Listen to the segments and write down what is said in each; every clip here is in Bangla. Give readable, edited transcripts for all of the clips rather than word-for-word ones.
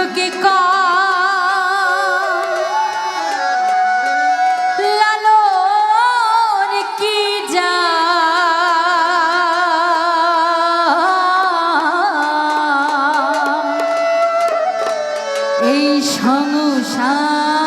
লোকে লালন কি যা এই সংসারে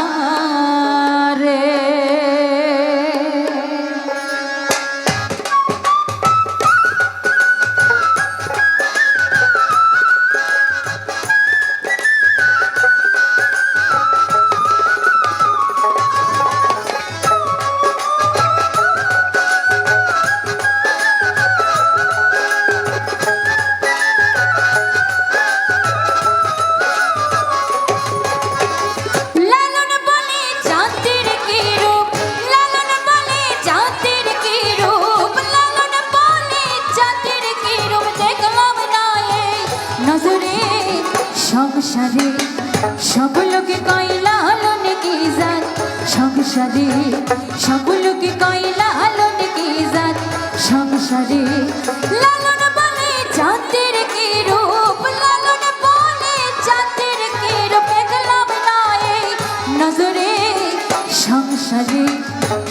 সংসারে সব লোকে কয় লালন কি জাত সংসারে সব লোকে কয় লালন কি জাত সংসারে লালন বলে জাতের কি রূপ লালন বলে জাতের কি রূপ দেখলাম না এই নজরে সংসারে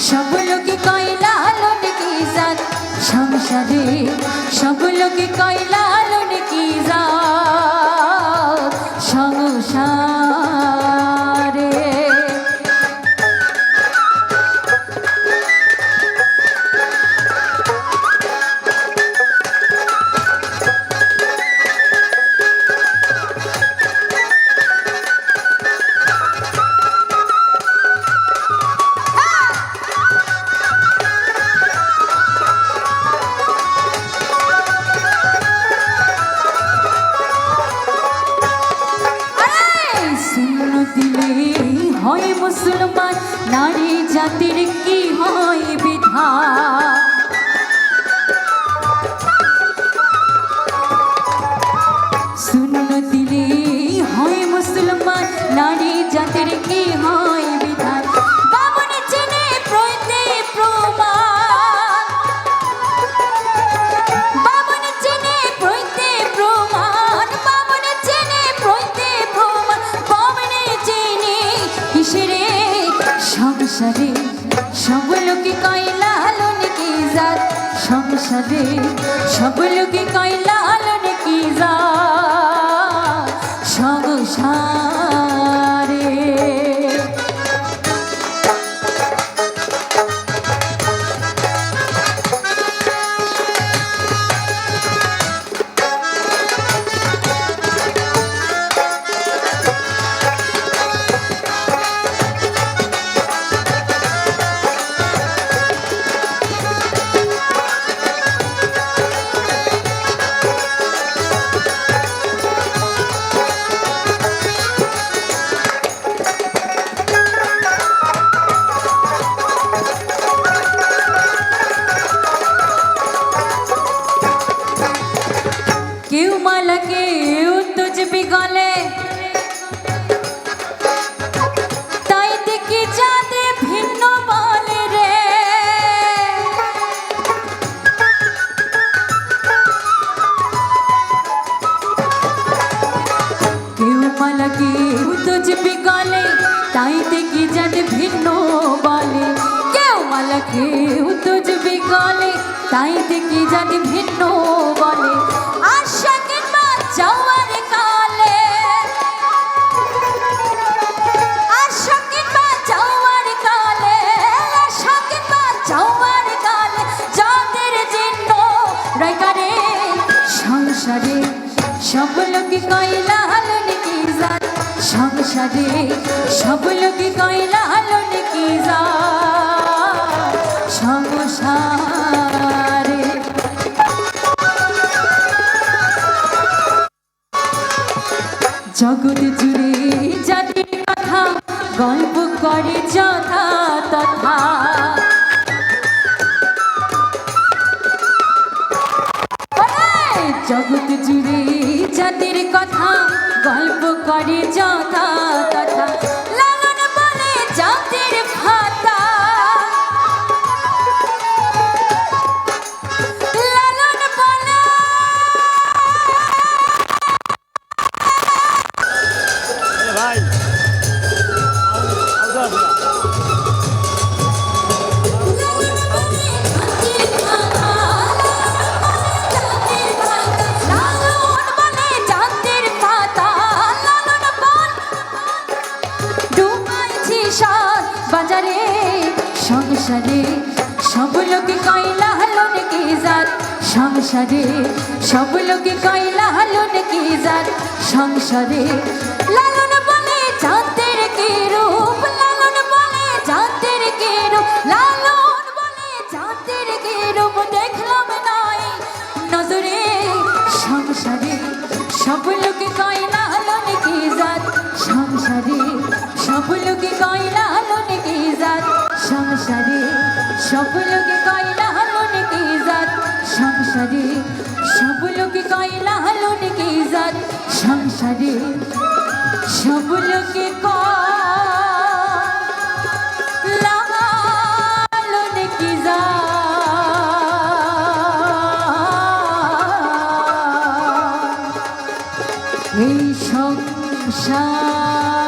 সব লোকে কয় লালন কি জাত সংসারে সব লোকে কয় লালন কি জাত সংসারে হয় মুসলমান নারী জাতির কি হয় বিধান শূন্য দিলে হয় মুসলমান নারী জাতির কি হয় বিধান বামন চেনে প্রত্যে প্রমাণ বামন চেনে প্রত্যে প্রমাণ বামন চেনে প্রত্যে প্রমাণ বামনে চেনে কিসেরে সংসারে সব লোকে কয় লালন কি জাত সংসারে সব লোকে কয় লালন কি জাত সংসারে কেউ মালা কেউ তুজবি গলে তাই দেখি যাতে ভিন্ন বলে রে কেউ মালা কেউ তুজবি গলে তাই দেখি যাতে ভিন্ন বলে কেউ মালা কেউ তুজবি গলে তাই দেখি যাতে ভিন্ন বলে যাওয়ার কালে আশা কিংবা যাওয়ার কালে আশা কিংবা যাওয়ার কালে যাদের জন্য রাইকারে সংসারে সব লোকে কয় লালন কি জাত সংসারে সব লোকে কয় লালন কি জাত সংসারে জগৎ জুড়ে জাতির কথা গল্প করে যথা তথা জগৎ জুড়ে জাতির কথা গল্প করে যথা তথা লালন বলে জাতির ভাতা লালন বলে সংসারে সব লোকে কয় লালন কি জাত সংসারে সব লোকে কয় লালন কি জাত সংসারে লালন বলে চাঁদের কি রূপ লালন বলে চাঁদের কি রূপ লালন বলে চাঁদের কি রূপ দেখলাম নাই নজরে সংসারে সব লোকে কয় লালন কি জাত সংসারে সব লোকে কয় লালন কি জাত সংসারে সব লোকে কয় লালন কি জাত সংসারে সব লোকে কয় লালন কি জাত সংসারে সব লোকে কয় লালন কি জাত এই সংসার